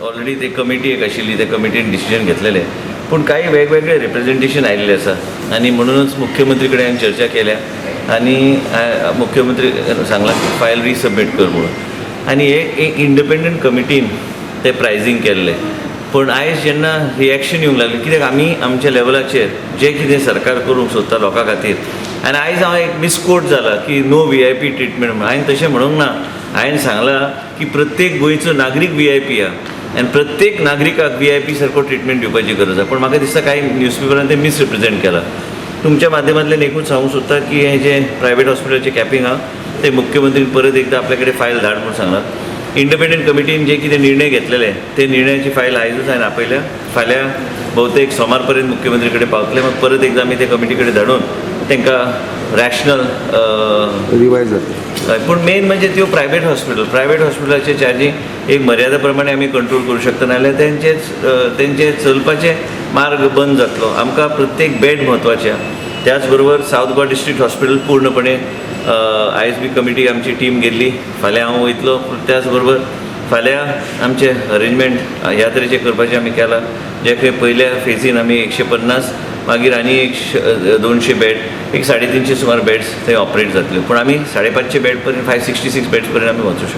Already ते committee एक आशिल्ली, त्या कमिटीन डिसिजन घेतलेलें, पूण काही वेगवेगळे रिप्रेझेंटेशन आयिल्ले आसा आनी म्हणूनच मुख्यमंत्री कडेन हांवें चर्चा केल्या आनी मुख्यमंत्री सांगलां की फायल रिसबमीट कर म्हणून, आनी एक इंडिपेंडंट कमिटीन ते प्रायजींग केल्लें. पूण आयज जेन्ना रिएक्शन येवंक लागली, कित्याक आमी आमच्या लेवलाचेर जें कितें सरकार करूंक सोदता लोकां खातीर, आनी आयज हांव एक मिसकोट जाला की नो VIP ट्रिटमेंट म्हणून. हांवें तशें म्हणूंक ना. हांवें सांगलां की प्रत्येक गोंयचो नागरीक VIP आहा आनी प्रत्येक नागरिकाक VIP सारको ट्रिटमेंट दिवपाची गरज आहा. पूण म्हाका दिसता काही न्यूजपेपरान ते मिसरिप्रेझेंट केलां. तुमच्या माध्यमांतल्यान एकूच सांगूंक सोदता की हें जें प्रायवेट हॉस्पिटलाचें कॅपिंग आहा ते मुख्यमंत्रीन परत एकदां आपल्या कडेन फायल धाड म्हणून सांगलां. इंडिपेंडंट कमिटीन जे कितें निर्णय घेतलेले ते निर्णयाची फायल आयजूच हांवें आपयल्या. फाल्यां भोवतेक सोमार पर्यंत मुख्यमंत्री कडेन पावतले. मग परत एकदां आमी ते कमिटी कडेन धाडून तांकां रॅशनल रिवायज जातले. पूण मेन म्हणजे त्यो प्रायवेट हॉस्पिटलाचे चार्जींग एक मर्यादा प्रमाणे आमी कंट्रोल करूं शकता, नाजाल्यार तेंचे चलपाचे मार्ग बंद जातलो. आमकां प्रत्येक बेड म्हत्वाचे आहा. त्याच बरोबर सावथ गोवा डिस्ट्रिक्ट हॉस्पिटल पूर्णपणे आयज बी कमिटी आमची टीम गेल्ली, फाल्यां हांव वयतलो. त्याच बरोबर फाल्यां आमचे अरेंजमेंट ह्या तरेचे करपाचें आमी केलां, जे खंय पयल्या फेजीन आमी 150, मागीर आनी एक 200 बेड, एक 350 सुमार बेड्स थंय ऑपरेट जातले. पूण आमी 550 बेड पर्यंत 566 बेड्स पर्यंत आमी वचूं शकता.